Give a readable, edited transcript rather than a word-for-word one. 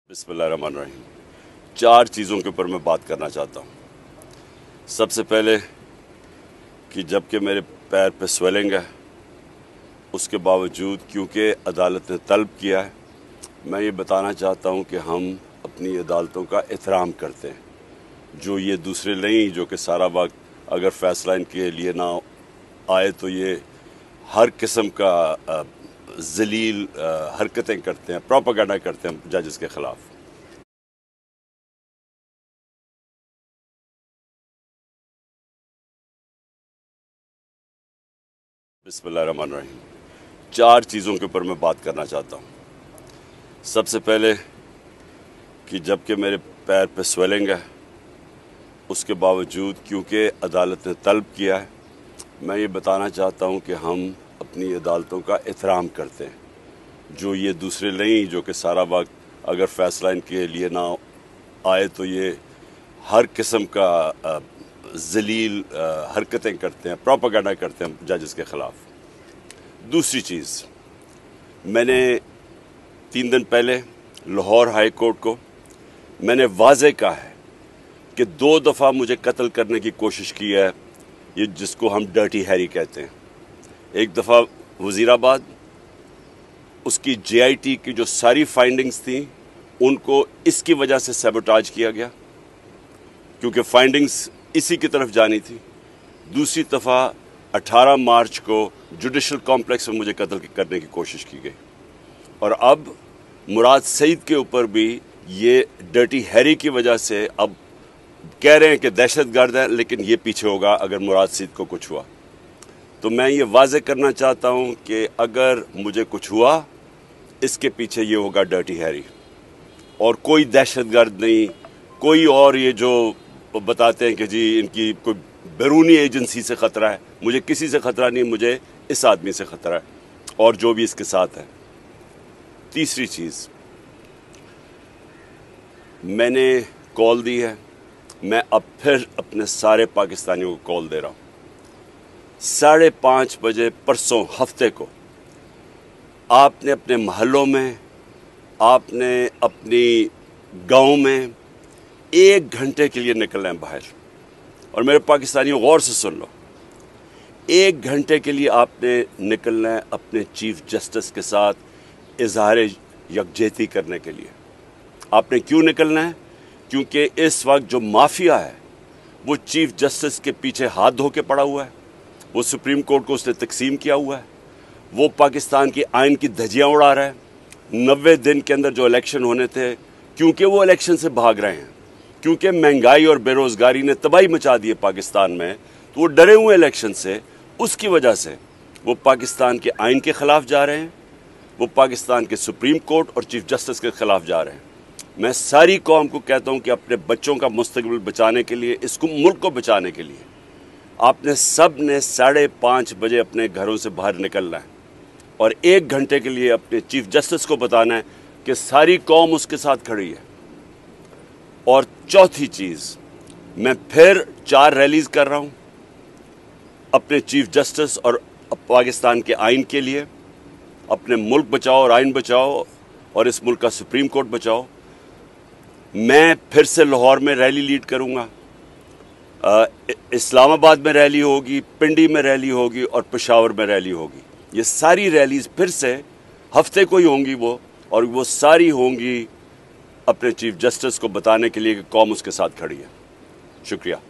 बिस्मिल्लाहिर्रहमानिर्रहीम। 4 चीज़ों के ऊपर मैं बात करना चाहता हूँ। सबसे पहले कि जबकि मेरे पैर पे स्वेलिंग है, उसके बावजूद क्योंकि अदालत ने तलब किया है, मैं ये बताना चाहता हूँ कि हम अपनी अदालतों का एहतराम करते हैं। जो ये दूसरे नहीं जो कि सारा वक्त अगर फ़ैसला इनके लिए ना आए तो ये हर किस्म का ज़लील हरकतें करते हैं, प्रोपेगेंडा करते हैं जजेस के ख़िलाफ़। बिस्मिल्लाहिर्रहमानिर्रहीम। 4 चीज़ों के ऊपर मैं बात करना चाहता हूँ। सबसे पहले कि जबकि मेरे पैर पे स्वेलिंग है, उसके बावजूद क्योंकि अदालत ने तलब किया है, मैं ये बताना चाहता हूँ कि हम अपनी अदालतों का एहतराम करते हैं। जो ये दूसरे नहीं जो कि सारा वक्त अगर फ़ैसला इनके लिए ना आए तो ये हर किस्म का ज़लील हरकतें करते हैं, प्रोपेगेंडा करते हैं जजेस के ख़िलाफ़। दूसरी चीज़, मैंने 3 दिन पहले लाहौर हाई कोर्ट को मैंने वाज़े कहा है कि 2 दफ़ा मुझे कत्ल करने की कोशिश की है, ये जिसको हम डर्टी हैरी कहते हैं। एक दफ़ा वज़ीराबाद, उसकी JIT की जो सारी फाइंडिंग्स थी उनको इसकी वजह से सैबोटाज किया गया क्योंकि फाइंडिंग्स इसी की तरफ जानी थी। दूसरी दफ़ा 18 मार्च को जुडिशल कॉम्प्लेक्स में मुझे कत्ल करने की कोशिश की गई और अब मुराद सईद के ऊपर भी ये डर्टी हैरी की वजह से अब कह रहे हैं कि दहशतगर्द है, लेकिन ये पीछे होगा अगर मुराद सईद को कुछ हुआ। तो मैं ये वाज़े करना चाहता हूँ कि अगर मुझे कुछ हुआ, इसके पीछे ये होगा डर्टी हैरी और कोई दहशतगर्द नहीं, कोई और ये जो बताते हैं कि जी इनकी कोई बैरूनी एजेंसी से ख़तरा है, मुझे किसी से ख़तरा नहीं, मुझे इस आदमी से ख़तरा है और जो भी इसके साथ है। तीसरी चीज़, मैंने कॉल दी है, मैं अब फिर अपने सारे पाकिस्तानियों को कॉल दे रहा हूँ। 5:30 बजे परसों हफ्ते को आपने अपने महलों में, आपने अपनी गांव में 1 घंटे के लिए निकलना है बाहर। और मेरे पाकिस्तानियों गौर से सुन लो, 1 घंटे के लिए आपने निकलना है अपने चीफ जस्टिस के साथ इजहार यकजहती करने के लिए। आपने क्यों निकलना है? क्योंकि इस वक्त जो माफिया है वो चीफ जस्टिस के पीछे हाथ धो के पड़ा हुआ है, वो सुप्रीम कोर्ट को उसने तकसीम किया हुआ है, वो पाकिस्तान की आइन की धज्जियाँ उड़ा रहा है। 90 दिन के अंदर जो इलेक्शन होने थे, क्योंकि वो इलेक्शन से भाग रहे हैं, क्योंकि महंगाई और बेरोज़गारी ने तबाही मचा दी है पाकिस्तान में, तो वो डरे हुए इलेक्शन से, उसकी वजह से वो पाकिस्तान के आइन के ख़िलाफ़ जा रहे हैं, वो पाकिस्तान के सुप्रीम कोर्ट और चीफ जस्टिस के ख़िलाफ़ जा रहे हैं। मैं सारी कौम को कहता हूँ कि अपने बच्चों का मुस्तकबिल बचाने के लिए, इसको मुल्क को बचाने के लिए आपने सब ने 5:30 बजे अपने घरों से बाहर निकलना है और 1 घंटे के लिए अपने चीफ जस्टिस को बताना है कि सारी कौम उसके साथ खड़ी है। और चौथी चीज़, मैं फिर 4 रैलीज़ कर रहा हूँ अपने चीफ जस्टिस और पाकिस्तान के आइन के लिए। अपने मुल्क बचाओ और आइन बचाओ और इस मुल्क का सुप्रीम कोर्ट बचाओ। मैं फिर से लाहौर में रैली लीड करूँगा, इस्लामाबाद में रैली होगी, पिंडी में रैली होगी और पेशावर में रैली होगी। ये सारी रैलीज़ फिर से हफ्ते को ही होंगी और वो सारी होंगी अपने चीफ जस्टिस को बताने के लिए कि कौम उसके साथ खड़ी है। शुक्रिया।